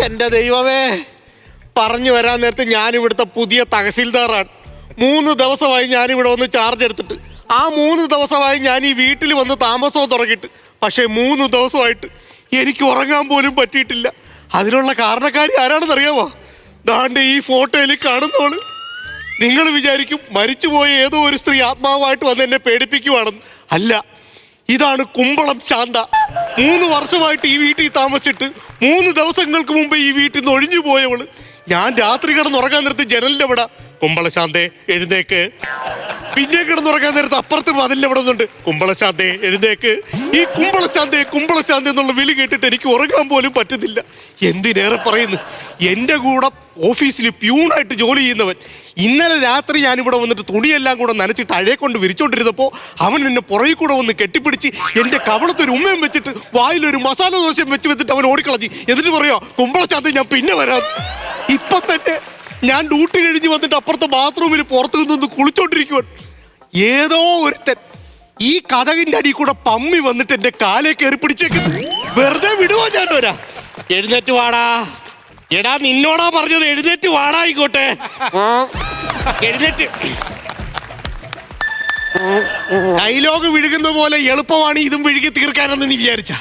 എന്റെ ദൈവമേ, പറഞ്ഞു വരാൻ നേരത്തെ ഞാൻ ഇവിടുത്തെ പുതിയ തഹസീൽദാറാണ്. 3 ദിവസമായി ഞാനിവിടെ വന്ന് ചാർജ് എടുത്തിട്ട്. ആ 3 ദിവസമായി ഞാൻ ഈ വീട്ടിൽ വന്ന് താമസവും തുടങ്ങിയിട്ട്. പക്ഷേ 3 ദിവസമായിട്ട് എനിക്ക് ഉറങ്ങാൻ പോലും പറ്റിയിട്ടില്ല. അതിനുള്ള കാരണക്കാരി ആരാണെന്ന് അറിയാമോ? ദാണ്ട് ഈ ഫോട്ടോയിൽ കാണുന്നോള്. നിങ്ങൾ വിചാരിക്കും മരിച്ചുപോയ ഏതോ ഒരു സ്ത്രീ ആത്മാവായിട്ട് വന്ന് എന്നെ പേടിപ്പിക്കുവാണെന്ന്. അല്ല, ഇതാണ് കുമ്പളം ശാന്ത. 3 വർഷമായിട്ട് ഈ വീട്ടിൽ താമസിച്ചിട്ട് 3 ദിവസങ്ങൾക്ക് മുമ്പ് ഈ വീട്ടിൽ നിന്ന് ഒഴിഞ്ഞു പോയവള്. ഞാൻ രാത്രി കിടന്നുറങ്ങാൻ നേരത്ത് ജനലിന്റെ അവിടെ കുമ്പളശാന്തേ എഴുന്നേക്ക്. പിന്നെ കിടന്നുറങ്ങാൻ നേരത്ത് അപ്പുറത്ത് അതിന്റെ അവിടെ നിന്നുണ്ട് കുമ്പളശാന്തേ എഴുന്നേക്ക്. ഈ കുമ്പളശാന്തേ എന്നുള്ള വിളി കേട്ടിട്ട് എനിക്ക് ഉറങ്ങാൻ പോലും പറ്റുന്നില്ല. എന്തിനേറെ പറയുന്നു, എൻ്റെ കൂടെ ഓഫീസിൽ പ്യൂണായിട്ട് ജോലി ചെയ്യുന്നവൻ ഇന്നലെ രാത്രി ഞാനിവിടെ വന്നിട്ട് തുണിയെല്ലാം കൂടെ നനച്ചിട്ട് അഴയെ കൊണ്ട് വിരിച്ചോണ്ടിരുന്നപ്പോൾ അവൻ എന്നെ പുറകിൽ കൂടെ വന്ന് കെട്ടിപ്പിടിച്ച് എൻ്റെ കവളത്തൊരു ഉമ്മയും വെച്ചിട്ട് വായിലൊരു മസാല ദോശയും വെച്ചിട്ട് അവൻ ഓടിക്കളഞ്ഞു. എന്നിട്ട് പറയാ കുമ്പളശാന്തേ ഞാൻ പിന്നെ വരാം. ഇപ്പൊ തന്നെ ഞാൻ ഡ്യൂട്ടി കഴിഞ്ഞ് വന്നിട്ട് അപ്പുറത്തെ ബാത്റൂമിൽ പുറത്തു നിന്ന് കുളിച്ചോണ്ടിരിക്കുവാൻ ഏതോ ഒരുത്തൻ ഈ കതകിന്റെ അടി കൂടെ പമ്മി വന്നിട്ട് എന്റെ കാലേ കയറി പിടിച്ചേക്കുന്നു. വെറുതെ വിടുവോ ഞാൻ വരാ? എഴുന്നേറ്റ് വാടാ. എടാ നിന്നോടാ പറഞ്ഞത്, എഴുന്നേറ്റ് വാടാ. ആയിക്കോട്ടെ, എഴുന്നേറ്റ്. ഡയലോഗ് വിഴുകുന്ന പോലെ എളുപ്പമാണ് ഇതും വിഴുകി തീർക്കാനെന്ന് നീ വിചാരിച്ച?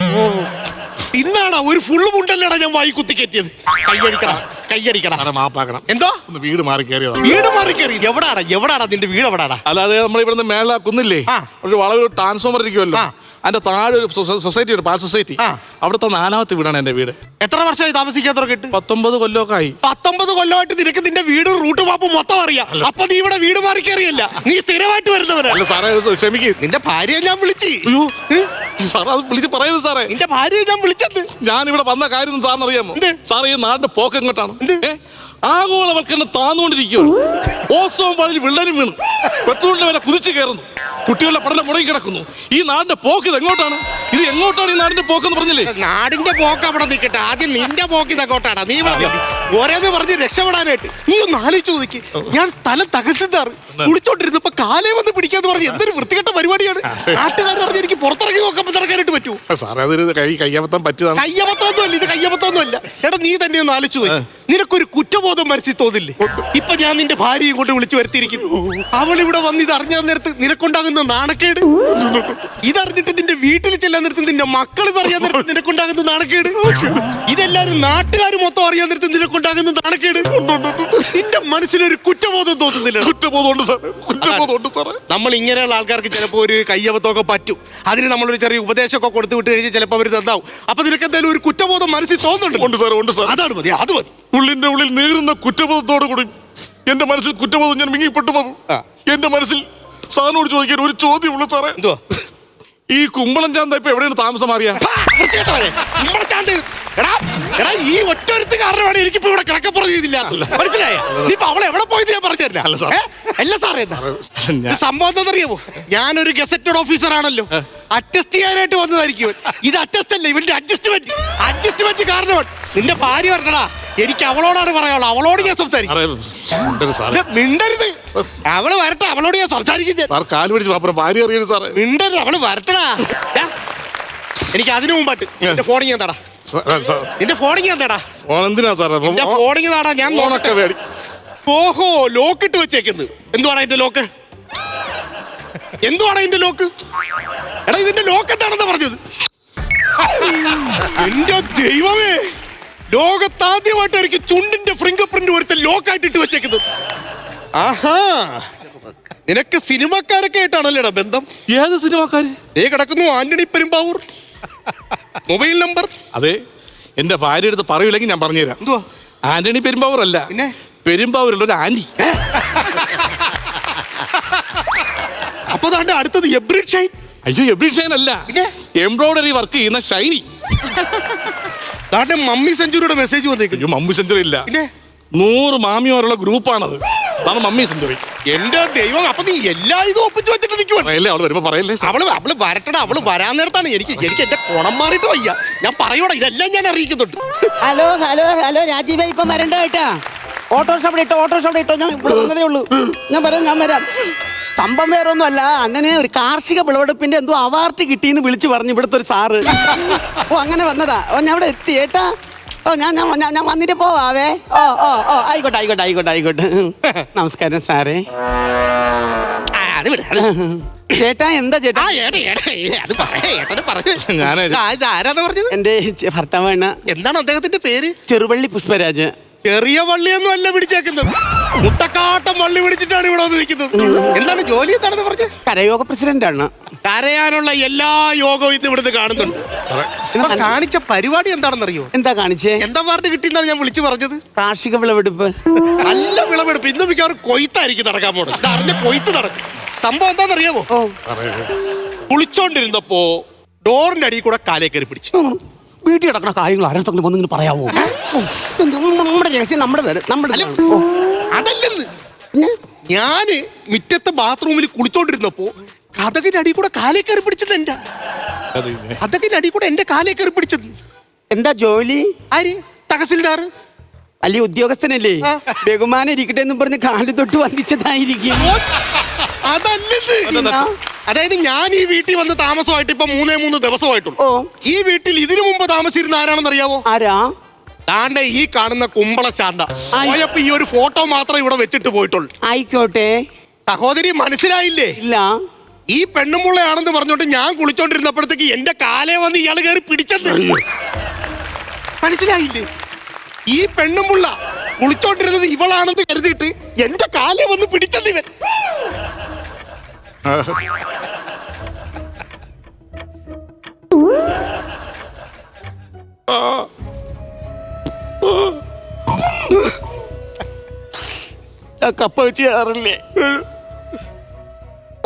ഇന്നാടാ ഒരു ഫുള്ള് മുണ്ടല്ലടാ ഞാൻ വായി കുത്തി കെറ്റിയത്. കയ്യടിക്കണം. മാപ്പാക്കണം. എന്തോ വീട് മാറി കയറിയതാ. വീട് മാറി കയറി? എവിടാടാ നിന്റെ വീട്? എവിടാടാ? അല്ലാതെ നമ്മൾ ഇവിടുന്ന് മേള കുന്നില്ലേ, ഒരു വളരെ ട്രാൻസ്ഫോമർ ഇരിക്കുമല്ലോ, അതിന്റെ താഴെ ഒരു സൊസൈറ്റി ഉണ്ട്, പാൽ സൊസൈറ്റി. അവിടുത്തെ 4ാമത്തെ വീടാണ് എന്റെ വീട്. എത്ര വർഷമായി താമസിക്കാൻ തുടങ്ങിയിട്ട്? 19 കൊല്ലമൊക്കെ ആയി. 19 കൊല്ലമായിട്ട് നിനക്ക് നിന്റെ വീട് റൂട്ട് മാപ്പ് മൊത്തം അറിയാം. അപ്പൊ നീ ഇവിടെ വീട് മാറി കയറിയല്ല, നീ സ്ഥിരമായിട്ട് വരുന്നവരല്ല. സാറേ ക്ഷമിക്ക്, നിന്റെ ഭാര്യയെ ഞാൻ വിളിച്ച്. സാറേ അത് വിളിച്ച് പറയുന്നത് സാറേ, നിന്റെ ഭാര്യയെ ഞാൻ വിളിച്ചത്. ഞാൻ ഇവിടെ വന്ന കാര്യം സാറിന് അറിയാമോ? സാറേ ഈ നാടിന്റെ പോക്ക് എങ്ങോട്ടാണ്? ആഗോളവൽക്കരണം താന്നുകൊണ്ടിരിക്കുകയാണ്. ഓസോൺ പാളിയിൽ വിള്ളലും വീണു, പെട്രോളിന്റെ വില കുതിച്ചു കയറുന്നു, കുട്ടികളുടെ പഠനം മുടങ്ങി കിടക്കുന്നു. ഈ നാടിന്റെ പോക്ക് ഇത് എങ്ങോട്ടാണ്? ഈ നാടിന്റെ പോക്കെന്ന് പറഞ്ഞില്ലേ? നാടിന്റെ പോക്ക് അവിടെ നിൽക്കട്ടെ, ആദ്യം നിന്റെ പോക്ക് ഇതെങ്ങോട്ടാണ്? നീ ഓരോന്ന് പറഞ്ഞ് രക്ഷപ്പെടാനായിട്ട് നീ ഒന്ന് ആലോചിച്ച് നോക്കി. ഞാൻ സ്ഥലം തകർച്ചതാറ് കുളിച്ചോണ്ടിരുന്നപ്പോ കാലേ വന്ന് പിടിക്കാന്ന് പറഞ്ഞ് എന്തൊരു വൃത്തികെട്ട പരിപാടിയാണ്. നാട്ടുകാരൻ അറിഞ്ഞ് എനിക്ക് പുറത്തിറങ്ങി നോക്കാൻ നടക്കാനായിട്ട് പറ്റുമോ? സാറേ അതൊരു കയ്യബദ്ധം പറ്റിയതാണ്. കയ്യബദ്ധമൊന്നുമല്ല ഇത്, കയ്യബദ്ധമൊന്നുമല്ല. എടാ നീ തന്നെ ഒന്ന് ആലോചിച്ച് നോക്കി. നിനക്കൊരു കുറ്റബോധം മനസ്സിൽ തോന്നില്ലേ? ഇപ്പൊ ഞാൻ നിന്റെ ഭാര്യയും കൊണ്ട് വിളിച്ചു വരുത്തിയിരിക്കുന്നു. അവൾ ഇവിടെ വന്ന് ഇത് അറിഞ്ഞാൻ നേരത്ത് നിനക്കുണ്ടാകുന്ന നാണക്കേട്, ഇതറിഞ്ഞിട്ട് നിന്റെ വീട്ടിൽ ചെല്ലാൻ നേരത്ത് നിന്റെ മക്കൾ ഇത് അറിയാൻ നേരത്ത് നിനക്കുണ്ടാകുന്ന നാണക്കേട്, ഇതെല്ലാരും നാട്ടുകാർ മൊത്തം അറിയാൻ നേരത്ത് നിനക്കുണ്ടാകുന്ന നാണക്കേട്, നിന്റെ മനസ്സിലൊരു കുറ്റബോധം തോന്നുന്നില്ല? കുറ്റബോധമുണ്ട് സാറേ. നമ്മൾ ഇങ്ങനെയുള്ള ആൾക്കാർക്ക് ചിലപ്പോൾ ഒരു കയ്യബദ്ധമൊക്കെ പറ്റും. അതിന് നമ്മളൊരു ചെറിയ ഉപദേശമൊക്കെ കൊടുത്തു വിട്ട് കഴിഞ്ഞാൽ ചിലപ്പോൾ അവർ തന്നാവും. അപ്പൊ നിനക്ക് എന്തായാലും ഒരു കുറ്റബോധം മനസ്സിൽ തോന്നുന്നുണ്ട്. അതാണ് മതി, അത് മതി. ഉള്ളിന്റെ ഉള്ളിൽ നീറുന്ന കുറ്റബോധത്തോടു കൂടി എന്റെ മനസ്സിൽ കുറ്റബോധം ഞാൻ മിങ്ങിപ്പെട്ടു പോകും. എന്റെ മനസ്സിൽ സാറിനോട് ചോദിക്കാൻ ഒരു ചോദ്യമുള്ളൂ സാറേ. എന്തുവാ? ഈ കുമ്പളംചാന്ത ഇപ്പൊ എവിടെയാണ് താമസം മാറിയാ? ഈ ഒറ്റൊരുത്ത് കാരണമാണ് എനിക്കിപ്പോ ഇവിടെ കിടക്കപ്പുറത്തില്ല. മനസ്സിലായ? ഇപ്പൊ അവളെ എവിടെ പോയത് ഞാൻ പറഞ്ഞില്ല. അല്ല സാറേ, സംഭവം എന്താണെന്നറിയാമോ? ഞാനൊരു ഗസറ്റഡ് ഓഫീസർ ആണല്ലോ, അറ്റസ്റ്റ് ചെയ്യാനായിട്ട് വന്നതായിരിക്കും. ഇത് അറ്റസ്റ്റ് അല്ല, ഇവന്റെ അഡ്ജസ്റ്റ്മെന്റ് കാരണമാണ്. നിന്റെ ഭാര്യ പറഞ്ഞടാ, എനിക്ക് അവളോടാണ് പറയാനുള്ളത്, അവളോട് ഞാൻ സംസാരിക്കും. മിണ്ടരുത്, അവള് വരട്ടെ, അവളോട് ഞാൻ സംസാരിക്കും. മിണ്ടരുത്, അവള് വരട്ടടാ. എനിക്ക് അതിനു മുമ്പായിട്ട് എന്റെ ഫോണിങ് ഞാൻ തടാ. നിന്റെ ഫോണിങ് ഞാൻ തടാ. ഫോണിങ് താടാ, ഞാൻ നോക്കട്ടെ. ഓഹോ, ലോക്കിട്ട് വെച്ചേക്കുന്നത്. എന്തുവാണ് അതിന്റെ ലോക്ക്? എടാ ഇതിന്റെ ലോക്ക് എന്താണെന്ന് പറഞ്ഞത്? എന്റെ ദൈവമേ, ലോകത്താദ്യമായിട്ടായിരിക്കും ചുണ്ടിന്റെ ഫിംഗർ പ്രിന്റ് ഒരുത്ത ലോക്കായിട്ട് ഇട്ട് വെച്ചേക്കുന്നത്. ആഹാ, നിനക്ക് സിനിമക്കാരൊക്കെ ആയിട്ടാണല്ലേടാ ബന്ധം? ഏത് സിനിമക്കാര്? കിടക്കുന്നു ആന്റണി പെരുമ്പാവൂർ. Mobile number? അതെ, എന്റെ ഭാര്യ അടുത്ത് പറയൂലെങ്കിൽ ഞാൻ പറഞ്ഞുതരാം. എന്തുവാ? ആന്റണി പെരുമ്പാവൂർ അല്ല, പിന്നെ പെരുമ്പാവൂരുള്ള ഒരു ആന്റി. അപ്പൊ അടുത്തത് എബ്രിഡ് ഷൈൻ. അയ്യോ, എബ്രിഡ് ഷൈൻ അല്ല, എംബ്രോയിഡറി വർക്ക് ചെയ്യുന്ന ഷൈനി. മമ്മി സെഞ്ചുറിയുടെ മെസ്സേജ് വന്നേക്കും. മമ്മി സെഞ്ചുറി ഇല്ല, 100 മാമിമാരുള്ള ഗ്രൂപ്പാണത്. അതാണ് മമ്മി സെഞ്ചുറി. എന്റെ ദൈവം, അപ്പൊ നീ എല്ലാ ഇതും ഒപ്പിച്ച് വെച്ചിട്ട് നിൽക്കുവാണ്. അവള് വരുമ്പോ പറയല്ലേ? അവള് വരട്ടടാ, അവള് വരാൻ നേരത്താണ് എനിക്ക് എന്റെ കുണം മാറിയിട്ട് വയ്യ. ഞാൻ പറയൂടാ, ഇതെല്ലാം ഞാൻ അറിയിക്കുന്നുണ്ട്. ഹലോ രാജീവേ, ഇപ്പം വരണ്ട കേട്ടാ. ഓട്ടോറിക്ഷ അവിടെ ഇട്ടോ. ഞാൻ ഇവിടെ വന്നതേ ഉള്ളൂ. ഞാൻ വരാം. സംഭവം വേറെ ഒന്നും അല്ല, അണ്ണനെ ഒരു കാർഷിക വിളവെടുപ്പിന്റെ എന്തോ അവാർഡ് കിട്ടിയെന്ന് വിളിച്ചു പറഞ്ഞു ഇവിടുത്തെ ഒരു സാറ്. അങ്ങനെ വന്നതാ. ഞാൻ അവിടെ എത്തി ഏട്ടാ. ഓ ഞാൻ വന്നിട്ട് പോവാവേ. ഓ ആയിക്കോട്ടെ. നമസ്കാരം സാറേ. അത് വിട്. ചേട്ടാ എന്താ ചേട്ടാ? ആരാന്ന് പറഞ്ഞത്? എന്റെ ഭർത്താവാണ്. എന്താണ് അദ്ദേഹത്തിന്റെ പേര്? ചെറുവള്ളി പുഷ്പരാജ്. ചെറിയ വള്ളിയൊന്നും അല്ല പിടിച്ചേക്കുന്നത്, മുട്ടക്കാട്ടം വള്ളി പിടിച്ചിട്ടാണ് ഇവിടെ വന്ന് നിൽക്കുന്നത്. എന്താണ് ജോലി എന്താണെന്ന് പറഞ്ഞത്? കരയോഗ പ്രസിഡന്റ് ആണ്. കരയാനുള്ള എല്ലാ യോഗവും ഇന്ന് ഇവിടുന്ന് കാണുന്നുണ്ട്. കാണിച്ച പരിപാടി എന്താണെന്നറിയോ? എന്താ കാണിച്ചേ? എന്താ വാർഡ് കിട്ടിയെന്നാണ് ഞാൻ വിളിച്ചു പറഞ്ഞത്. കാർഷിക വിളവെടുപ്പ്. നല്ല വിളവെടുപ്പ്. ഇന്ന് മിക്കവാറും കൊയ്ത്തായിരിക്കും നടക്കാൻ പോണത്. ഇത് അറിഞ്ഞ കൊയ്ത്ത് നടക്കും. സംഭവം എന്താണെന്നറിയാമോ? കുളിച്ചോണ്ടിരുന്നപ്പോ ഡോറിന്റെ അടിയിൽ കൂടെ കാലേ കയറി പിടിച്ചു. വീട്ടിൽ കിടക്കുന്ന കാര്യങ്ങൾ ആരെങ്കിലും വന്നിങ്ങനെ പറയാവോ? നമ്മുടെ രഹസ്യം നമ്മുടെ അതല്ലെന്ന്. ഞാന് മിറ്റത്തെ ബാത്റൂമിൽ കുളിച്ചോണ്ടിരുന്നപ്പോ കഥകിന്റെ അടി കൂടെ കാലേ കയറി പിടിച്ചത് എന്റെ. കഥകിന്റെ അടി കൂടെ എന്റെ കാലേ കയറി പിടിച്ചത്. എന്താ ജോലി? ആര്? തഹസിൽദാർ. വലിയ ഉദ്യോഗസ്ഥനല്ലേ? ബഹുമാനം ഇരിക്കട്ടെ എന്ന് പറഞ്ഞ് കാലി തൊട്ട് വന്നിച്ചതായിരിക്കും. അതല്ലെന്ന്. അതായത് ഞാൻ ഈ വീട്ടിൽ വന്ന് താമസമായിട്ട് ഇപ്പൊ 3 ദിവസമായിട്ടുള്ളൂ. ഈ വീട്ടിൽ ഇതിനു മുമ്പ് താമസിച്ചിരുന്ന ആരാണെന്ന് അറിയാവോ? ആരാ? താണ്ടെ ഈ കാണുന്ന കുമ്പള ശാന്ത. പോയപ്പോ ഈ ഒരു ഫോട്ടോ മാത്രമേ ഇവിടെ വെച്ചിട്ട് പോയിട്ടുള്ളൂ. ആയിക്കോട്ടെ. സഹോദരി മനസ്സിലായില്ലേ? ഇല്ല. ഈ പെണ്ണുമുള്ളയാണെന്ന് പറഞ്ഞോണ്ട് ഞാൻ കുളിച്ചോണ്ടിരുന്നപ്പോഴത്തേക്ക് എന്റെ കാലേ വന്ന് ഇയാള് കയറി പിടിച്ചത്. മനസ്സിലായില്ലേ? ഈ പെണ്ണുമുള്ള കുളിച്ചോണ്ടിരുന്നത് ഇവളാണെന്ന് കരുതിയിട്ട് എന്റെ കാലേ വന്ന് പിടിച്ചത് ഇവൻ. കപ്പ വെച്ച് തരാറില്ലേ?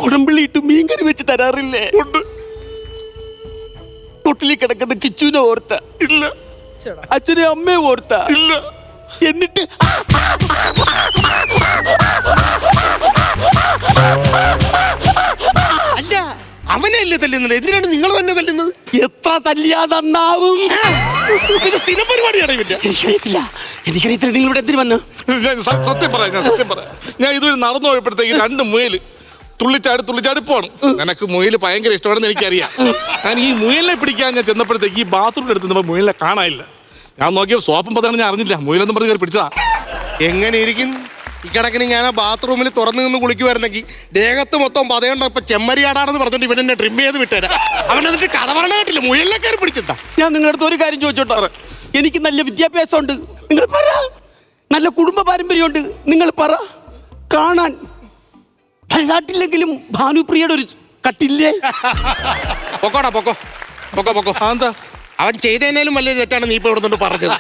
കുടമ്പിള്ളി ഇട്ട് മീൻകറി വെച്ച് തരാറില്ലേ? തൊട്ടിലി കിടക്കുന്ന കിച്ചുവിനെ ഓർത്ത ഇല്ല, അച്ഛനെ അമ്മയെ ഓർത്ത ഇല്ല, എന്നിട്ട് അല്ല അവനെ അല്ലേ തല്ലുന്നത്? എന്തിനാണ് നിങ്ങൾ തന്നെ തല്ലുന്നത്? എത്ര തല്ലിയാ നന്നാവും? ഇത് സ്ഥിരം പരിപാടിയാണ് ഇവന്റെ. എനിക്കറിയത്തില്ല നിങ്ങളിവിടെ എന്തിനു വന്നു? സത്യം പറയാം. ഞാൻ ഇതുവരെ നടന്നു പോയപ്പോഴത്തേക്ക് 2 മുയല് തുള്ളിച്ചാടി പോണം. നിനക്ക് മുയല് ഭയങ്കര ഇഷ്ടമാണെന്ന് എനിക്കറിയാം. ഞാൻ ഈ മുയലിനെ പിടിക്കാൻ ഞാൻ ചെന്നപ്പോഴത്തേക്ക് ഈ ബാത്റൂമിൽ എടുത്ത് മുയലിനെ കാണാനില്ല. ഞാൻ നോക്കിയപ്പോൾ സോപ്പും പതാണെന്ന് ഞാൻ അറിഞ്ഞില്ല. മുയലെന്ന് പറഞ്ഞ് കയറി പിടിച്ചതാ. എങ്ങനെ ഇരിക്കും ഇക്കണക്കിന്? ഞാൻ ആ ബാത്റൂമിൽ തുറന്നു നിന്ന് കുളിക്കുമായിരുന്നെങ്കിൽ ദേഹത്ത് മൊത്തം പതയുണ്ടോ ചെമ്മരിയാടാണെന്ന് പറഞ്ഞോണ്ട് ഇവൻ എന്നെ ട്രിം ചെയ്ത് വിട്ടേരാ. അവൻ എന്നിട്ട് കഥ പറഞ്ഞ കേട്ടില്ല, മുയലിനെ കയറി പിടിച്ചെന്താ. ഞാൻ നിങ്ങളുടെ അടുത്ത് ഒരു കാര്യം ചോദിച്ചോട്ടെ. എനിക്ക് നല്ല വിദ്യാഭ്യാസമുണ്ട്, നിങ്ങൾ പറ. നല്ല കുടുംബ പാരമ്പര്യമുണ്ട്, നിങ്ങൾ പറ. കാണാൻ നാട്ടിലെങ്കിലും ഭാനുപ്രിയയുടെ ഒരു കട്ടില്ലേ? പൊക്കോ. എന്താ അവൻ ചെയ്തതിനേലും വലിയ തെറ്റാണ് നീ ഇപ്പൊ ഇവിടെ പറഞ്ഞത്.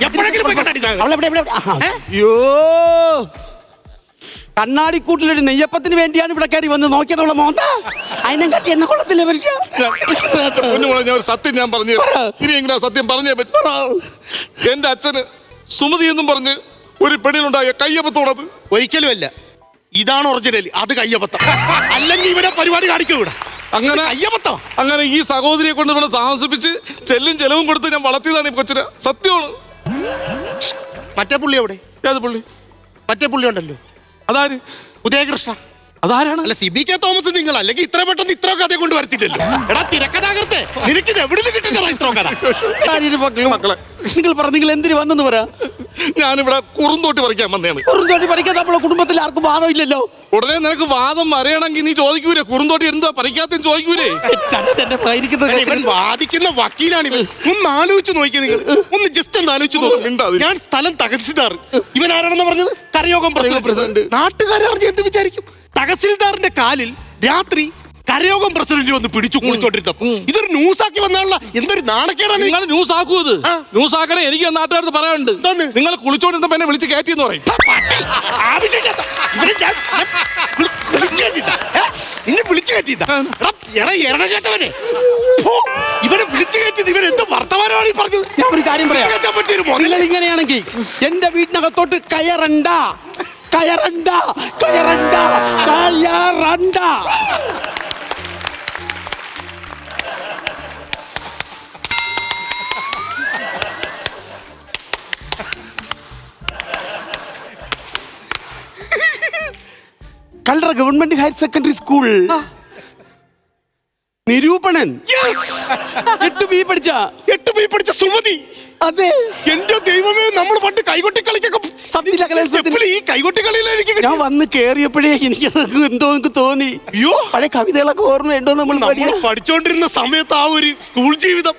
എപ്പോഴെങ്കിലും അയ്യോ, കണ്ണാടിക്കൂട്ടിലൊരു നെയ്യപ്പത്തിന് വേണ്ടിയാണ് ഇവിടെ കയറി വന്ന് നോക്കിയതുള്ള മോന്ത. അതിനെ കട്ടി എന്നെ കൊള്ളത്തില്ലേ മനുഷ്യ? ഞാൻ ഒരു സത്യം ഞാൻ പറഞ്ഞു. ഇനിയെങ്കിലും ആ സത്യം പറഞ്ഞേ പറ്റൂ. എന്റെ അച്ഛന് സുമതി എന്നും പറഞ്ഞ് ഒരു പെണ്ണിനുണ്ടായ കയ്യപ്പത്തോണത് ഒരിക്കലും അല്ല. ഇതാണ് ഒറിജിനൽ. അത് കയ്യബദ്ധം. അല്ലെങ്കിൽ ഇവിടെ പരിപാടി കാണിക്കൂ ഇവിടെ. അങ്ങനെ കയ്യബദ്ധം. അങ്ങനെ ഈ സഹോദരിയെ കൊണ്ട് ഇവിടെ താമസിപ്പിച്ച് ചെലവും കൊടുത്ത് ഞാൻ വളർത്തിയതാണ് ഈ കൊച്ചിന്. സത്യമാണ്. മറ്റേ പുള്ളി എവിടെ? ഏത് പുള്ളി? മറ്റേ പുള്ളി ഉണ്ടല്ലോ. അതാര്? ഉദയകൃഷ്ണ. അതാരാണ്? അല്ല, CBK തോമസ്. നിങ്ങൾ അല്ലെങ്കിൽ ഇത്ര പെട്ടെന്ന് ഇത്ര കഥ കൊണ്ട് വരത്തില്ലല്ലോ. എടാ തിരക്കഥാകൃത്തെ, നിനക്ക് ഇത് എവിടുന്ന് കിട്ടുന്ന ഇത്ര കഥ? മക്കളെ, നിങ്ങൾ പറ, നിങ്ങൾ എന്തിനു വന്നെന്ന് പറ. ഞാനിവിടെ കുറുന്തോട്ടി പറിക്കാൻ വന്നതാണ്. കുറുന്തോട്ടി പറിക്കാൻ നമ്മളെ കുടുംബത്തിൽ ആർക്കും വാദമില്ലല്ലോ. ഉടനെ നിനക്ക് വാദം വരയണമെങ്കിൽ നീ ചോദിക്കൂലേ, കുറുന്തോട്ടി എന്താ പറിക്കാത്ത ചോദിക്കൂലേ? ഇവൻ വാദിക്കുന്ന വക്കീലാണ് ഇവൻ. ഒന്ന് ആലോചിച്ച് നോക്കിയ നിങ്ങൾ. ഒന്ന് ജസ്റ്റ് ഒന്ന് ആലോചിച്ച് നോക്കും. ഞാൻ സ്ഥലം തഹസിൽദാർ. ഇവൻ ആരാണെന്ന് പറഞ്ഞത്? കരയോഗം പ്രസിഡന്റ്. നാട്ടുകാരറിഞ്ഞ് എന്ത് വിചാരിക്കും? തഹസിൽദാറിന്റെ കാലിൽ രാത്രി കരയോഗം പ്രസിഡന്റ് വന്ന് പിടിച്ചു കുളിച്ചോണ്ടിരുന്നപ്പോ ഇതൊരു ന്യൂസാക്കി വന്നുള്ള എന്തൊരു നാണക്കേടാണ്. നിങ്ങൾ ന്യൂസ് ആക്കൂ. ഇത് ന്യൂസ് ആക്കണേ. എനിക്ക് നാട്ടുകാർക്ക് പറയാനുണ്ട്. നിങ്ങൾ കുളിച്ചോണ്ടിരുന്നപ്പോ എന്നെ വിളിച്ച് കയറ്റിയെന്ന് പറയും. ഇന്നെ വിളിച്ചു കയറ്റിയതാ. ചേട്ടവനെ ഇവനെ വിളിച്ചു കയറ്റിയത് ഇവൻ എന്ത് വർത്തമാനമാണ് ഈ പറഞ്ഞത്? ഞാൻ ഒരു കാര്യം പറയാം. ഇങ്ങനെയാണെങ്കിൽ എന്റെ വീടിനകത്തോട്ട് കയറണ്ട. Kallara government higher secondary school നിരൂപണൻ Yes! 8B പഠിച്ച 8B പഠിച്ച സുമതി. അതെ. എന്റെ ദൈവമേ, നമ്മൾ പണ്ട് കൈകൊട്ടി കളിക്കൊക്കെ സബ്ജില്ല കലോത്സവത്തിന് സ്റ്റെപ്പില് ഈ കൈകൊട്ടി കളിയിലായിരിക്കും ഞാൻ വന്ന് കേറിയപ്പോഴേ എനിക്ക് എന്തോ എനിക്ക് തോന്നി. അയ്യോ, പഴയ കവിതകളൊക്കെ ഓർമ്മയുണ്ടോ നമ്മൾ നമ്മൾ പഠിച്ചോണ്ടിരുന്ന സമയത്ത് ആ ഒരു സ്കൂൾ ജീവിതം.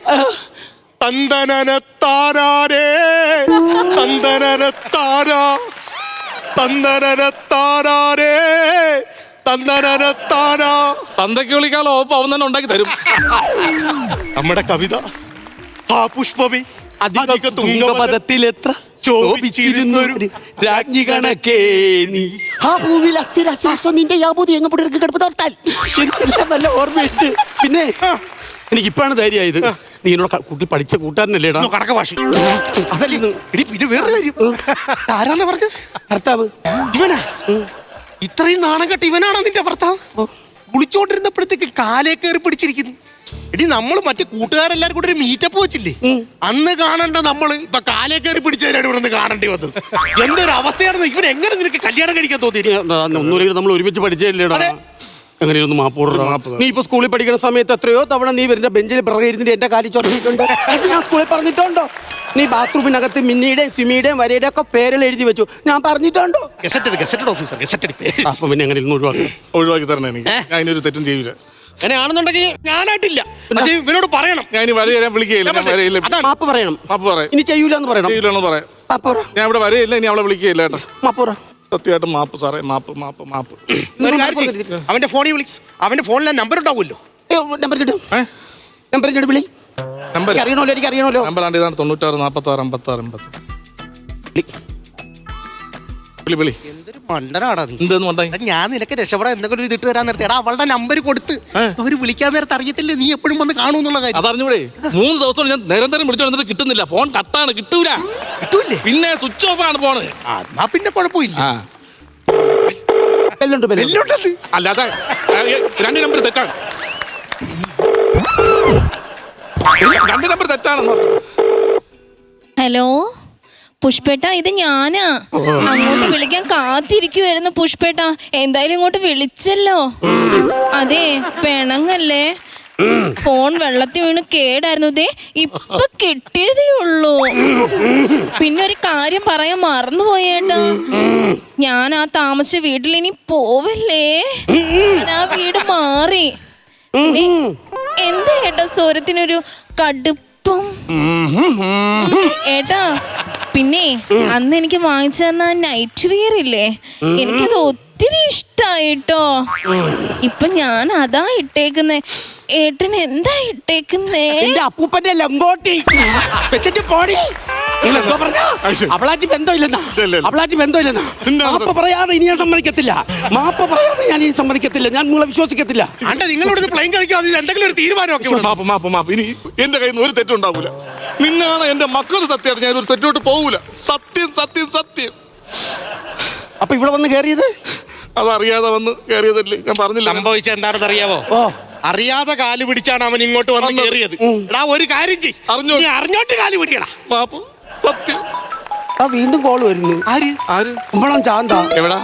തന്തനനത്താരേ തന്തനനത്താരാ തന്തനനത്താരേ തന്തനനത്താരാ. തന്തയ്ക്ക് വിളിക്കാലോ ഒപ്പം അവൻ തന്നെ ഉണ്ടാക്കി തരും. നമ്മുടെ കവിത ആ പുഷ്പമേ അധിക തുങ്കപദത്തിൽ എത്ര ശോഭിച്ചിരുന്നൊരു രാജ്ഞി കണക്കേ നീ ആ ഭൂമിയിൽ അസ്ഥിരാശം നിന്റെ യാബൂതി എങ്ങ പിടിക്ക് കിടപ്പ് തോർത്താൽ എനിക്കെല്ലാം നല്ല ഓർമ്മയുണ്ട്. പിന്നെ എനിക്കിപ്പോഴാണ് ധൈര്യമായത്. നീ എന്നോട് കുട്ടി പഠിച്ച കൂട്ടുകാരനല്ലേടാ കടക്ക ഭാഷ. അതല്ലേ പിന്നെ വേറെ കാര്യം, ആരാന്ന് പറഞ്ഞത്? ഭർത്താവ് ഇവനാ? ഇത്രയും നാണം കെട്ട ഇവനാണോ നിന്റെ ഭർത്താവ്? കുളിച്ചോണ്ടിരുന്നപ്പോഴത്തേക്ക് കാലേ കയറി പിടിച്ചിരിക്കുന്നു. എടി, നമ്മൾ മറ്റേ കൂട്ടുകാരെല്ലാരും കൂടെ ഒരു മീറ്റപ്പ് വെച്ചില്ലേ, അന്ന് കാണണ്ട നമ്മള് ഇപ്പൊ കാലേ കയറി പിടിച്ചതിനാണ് ഇവിടെ നിന്ന് കാണേണ്ടി വന്നത്. എന്തൊരു അവസ്ഥയാണെന്ന്. ഇവൻ എങ്ങനെ നിനക്ക് കല്യാണം കഴിക്കാൻ തോന്നി? ഒന്നുമില്ല, നമ്മൾ ഒരുമിച്ച് പഠിച്ചല്ലേടാ. എങ്ങനെയൊന്ന് മാപ്പ്. നീ ഇപ്പൊ സ്കൂളിൽ പഠിക്കുന്ന സമയത്ത് എത്രയോ തവണ നീ വരുന്ന ബെഞ്ചിൽ പിറകിരുന്നിട്ട് എന്റെ കാലിൽ ചൊറിഞ്ഞിട്ടുണ്ട്. ഞാൻ സ്കൂളിൽ പറഞ്ഞിട്ടുണ്ടോ? നീ ബാത്റൂമിനകത്ത് മിന്നിയുടെയും സിമിയുടെയും വരയുടെ ഒക്കെ പേരെല്ലാം എഴുതി വെച്ചു. ഞാൻ പറഞ്ഞിട്ടുണ്ടോ? Gazetted officer, gazetted. അപ്പൊ പിന്നെ എങ്ങനെ ഒഴിവാക്കി തരണേ എനിക്ക്. ഞാൻ അതിനൊരു തെറ്റും ചെയ്യൂല. അങ്ങനെയാണെന്നുണ്ടെങ്കിൽ ഞാനായിട്ടില്ല, പക്ഷേ ഇവനോട് പറയണം. ഞാൻ ഇനി വരയില്ല, വിളിക്കുകയില്ല. ഞാൻ വരയില്ല. മാപ്പ് പറയണം. മാപ്പ് പറയാം. ഇനി ചെയ്യൂല എന്ന് പറയണം. ചെയ്യൂലെന്ന് പറയാം. മാപ്പ് പറ. ഞാൻ ഇവിടെ വരയില്ല, ഇനി അവളെ വിളിക്കുകയില്ല കേട്ടോ. മാപ്പ് പറ. സത്യമായിട്ടും മാപ്പ് സാറേ, മാപ്പ് മാപ്പ് മാപ്പ്. ഒരു കാര്യം ചെയ്യ്, അവന്റെ ഫോണിൽ വിളി. അവന്റെ ഫോണിലെ നമ്പർ ഉണ്ടാവുമല്ലോ. നമ്പർ വിളി. നമ്പർ അറിയണമല്ലോ, എനിക്ക് അറിയണമല്ലോ. നമ്പർ ആണ്ട് ഇതാണ് 96 46 56 80. വിളി. എന്തൊരു മണ്ടനാടാ നീ. എന്തെന്ന് പറഞ്ഞാൽ എടാ, ഞാൻ നിനക്ക് രക്ഷപ്പെടാൻ എന്തെങ്കിലും ഒരു ഇതിട്ട് വരാൻ നേരത്തെ എടാ അവളുടെ നമ്പർ കൊടുത്ത് അവര് വിളിക്കാൻ നേരത്തെ അറിയത്തില്ലേ നീ എപ്പോഴും വന്ന് കാണൂന്നുള്ള കാര്യം. അതറിഞ്ഞൂടെ? 3 ദിവസം ഞാൻ നിരന്തരം വിളിച്ചു വന്നിട്ട് കിട്ടുന്നില്ല. ഫോൺ കട്ടാണ്, കിട്ടൂല. കിട്ടൂല്ലേ? പിന്നെ സ്വിച്ച് ഓഫ് ആണ് ഫോണ്. എന്നാ പിന്നെ കുഴപ്പമില്ല. ബെല്ലുണ്ട്. അല്ലാതെ 2 നമ്പർ തെറ്റാണ്. 2 നമ്പർ തെറ്റാണെന്നോ? ഹലോ പുഷ്പേട്ട, ഇത് ഞാനാ. അങ്ങോട്ട് വിളിക്കാൻ കാത്തിരിക്കുവായിരുന്നു പുഷ്പേട്ട. എന്തായാലും ഇങ്ങോട്ട് വിളിച്ചല്ലോ. അതെ, പിണങ്ങല്ലേ. ഫോൺ വെള്ളത്തിൽ വീണ് കേടായിരുന്നു. ദേ ഇപ്പൊ കിട്ടിയതേ ഉള്ളൂ. പിന്നെ ഒരു കാര്യം പറയാൻ മറന്നുപോയേട്ടാ. ഞാൻ ആ താമസിച്ച വീട്ടിൽ ഇനി പോവല്ലേ. ഞാൻ ആ വീട് മാറി. എന്താ ഏട്ടാ സ്വരത്തിനൊരു കടുപ്പം? ഏട്ടാ, പിന്നെ അന്ന് എനിക്ക് വാങ്ങിച്ചു തന്ന നൈറ്റ് വിയർ ഇല്ലേ, എനിക്കത് ഒത്തിരി ഇഷ്ടായിട്ടോ. ഇപ്പൊ ഞാൻ അതാ ഇട്ടേക്കുന്നേ. ഏട്ടൻ എന്താ ഇട്ടേക്കുന്നേ? അപ്പൂപ്പന്റെ ലങ്കോട്ടി വെച്ചിട്ട് പോടി. അവളാറ്റി ബന്ധമില്ലെന്നാ. മാപ്പ് പറയാതെ ഇനി ഞാൻ സമ്മതിക്കത്തില്ല. മാപ്പ് പറയാതെ ഞാൻ ഇനി സമ്മതിക്കത്തില്ല. ഞാൻ നിങ്ങളെ വിശ്വസിക്കത്തില്ല. നിങ്ങളോട് പ്ലെയിൻ കളിക്കാതെ എന്തെങ്കിലും ഒരു തീരുമാനമൊക്കെ. മാപ്പ്. ഇനി എന്റെ കയ്യിൽ നിന്ന് ഒരു തെറ്റുണ്ടാവൂല. നിന്നാണ് എന്റെ മക്കൾ സത്യമായിട്ട് ഞാൻ ഒരു തെറ്റോട്ട് പോകൂല. സത്യം. അപ്പൊ ഇവിടെ വന്ന് കയറിയത് അതറിയാതെ വന്ന് കയറിയതല്ലേ. ഞാൻ പറഞ്ഞില്ല. സംഭവിച്ച എന്താണെന്ന് അറിയാവോ? അറിയാതെ കാല് പിടിച്ചാണ് അവൻ ഇങ്ങോട്ട് വന്ന് കയറിയത്. എടാ, ഒരു കാര്യം ചെയ്യ്, അറിഞ്ഞോട്ട് കാല് പിടിക്കടാ. മാപ്പ്. സത്യം. വീണ്ടും കോള് വരുന്നു. ആര് കുമ്പളം ചാന്ത എവിടാ?